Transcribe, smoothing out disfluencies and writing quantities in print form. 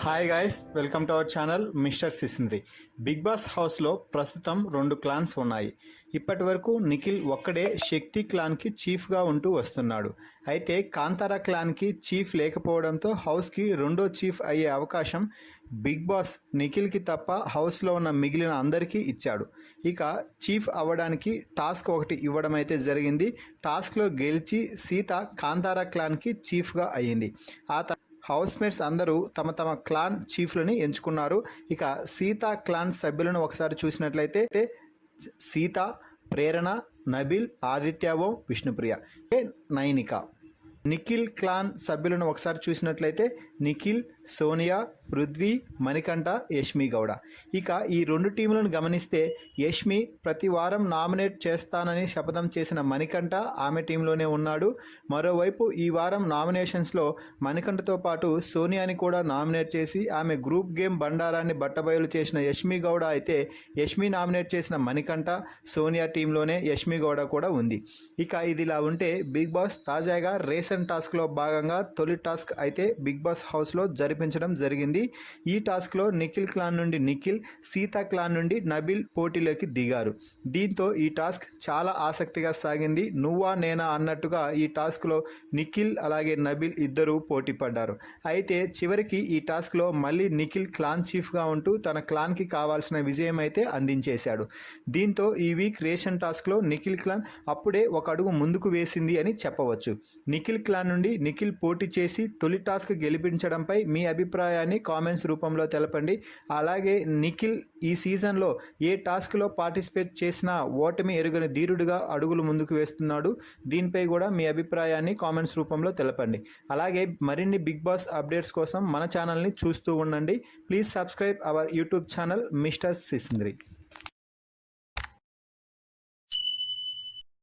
Hi guys, welcome to our channel mister Sisindri. Bigg Boss హౌస్లో ప్రస్తుతం 2 clans ఉన్నాయి. ఇప్పటి వరకు నిఖిల్ ఒక్కడే శక్తి క్లాన్కి చీఫ్గా ఉంటూ వస్తున్నాడు. అయితే కాంతారా క్లాన్కి చీఫ్ లేకపోవడంతో హౌస్కి రెండో చీఫ్ అయ్యే అవకాశం బిగ్ బాస్ నిఖిల్కి తప్ప హౌస్లో ఉన్న మిగిలిన అందరికీ ఇచ్చాడు. ఇక చీఫ్ అవ్వడానికి టాస్క్ ఒకటి ఇవ్వడం అయితే జరిగింది. టాస్క్లో గెలిచి సీత కాంతారా క్లాన్కి చీఫ్గా అయ్యింది. హౌస్మేట్స్ అందరూ తమ తమ క్లాన్ చీఫ్లని ఎంచుకున్నారు. ఇక సీత క్లాన్ సభ్యులను ఒకసారి చూసినట్లయితే సీత, ప్రేరణ, నబిల్, ఆదిత్య ఓం, విష్ణుప్రియ, నైనిక. నిఖిల్ క్లాన్ సభ్యులను ఒకసారి చూసినట్లయితే నిఖిల్, సోనియా, పృథ్వీ, మణికంఠ, యష్మి గౌడ. ఇక ఈ 2 టీములను గమనిస్తే యష్మి ప్రతి వారం నామినేట్ చేస్తానని శపథం చేసిన మణికంఠ ఆమె టీంలోనే ఉన్నాడు. మరోవైపు ఈ వారం నామినేషన్స్లో మణికంఠతో పాటు సోనియాని కూడా నామినేట్ చేసి ఆమె గ్రూప్ గేమ్ బండారాన్ని బట్టబయలు చేసిన యష్మి గౌడ అయితే యష్మి నామినేట్ చేసిన మణికంఠ, సోనియా టీంలోనే యష్మి గౌడ కూడా ఉంది. ఇక ఇదిలా ఉంటే బిగ్ బాస్ తాజాగా రేషన్ టాస్క్లో భాగంగా తొలి టాస్క్ అయితే బిగ్ బాస్ హౌస్లో జరిపించడం జరిగింది. ఈ టాస్క్లో నిఖిల్ క్లాన్ నుండి నిఖిల్, సీతా క్లాన్ నుండి నబిల్ పోటీలోకి దిగారు. దీంతో ఈ టాస్క్ చాలా ఆసక్తిగా సాగింది. నువ్వా నేనా అన్నట్టుగా ఈ టాస్క్లో నిఖిల్ అలాగే నబిల్ ఇద్దరు పోటీ పడ్డారు. అయితే చివరికి ఈ టాస్క్లో మళ్ళీ నిఖిల్ క్లాన్ చీఫ్గా ఉంటూ తన క్లాన్కి కావాల్సిన విజయం అయితే అందించేశాడు. దీంతో ఈ వీక్ రేషన్ టాస్క్లో నిఖిల్ క్లాన్ అప్పుడే ఒక అడుగు ముందుకు వేసింది అని చెప్పవచ్చు. నిఖిల్ క్లాన్ నుండి నిఖిల్ పోటీ చేసి తొలి టాస్క్ గెలిపించడంపై మీ అభిప్రాయాన్ని కామెంట్స్ రూపంలో తెలపండి. అలాగే నిఖిల్ ఈ సీజన్లో ఏ టాస్క్లో పార్టిసిపేట్ చేసినా ఓటమి ఎరుగని ధీరుడుగా అడుగులు ముందుకు వేస్తున్నాడు. దీనిపై కూడా మీ అభిప్రాయాన్ని కామెంట్స్ రూపంలో తెలపండి. అలాగే మరిన్ని బిగ్ బాస్ అప్డేట్స్ కోసం మన ఛానల్ని చూస్తూ ఉండండి. Please subscribe our YouTube channel mister సిసింద్రి.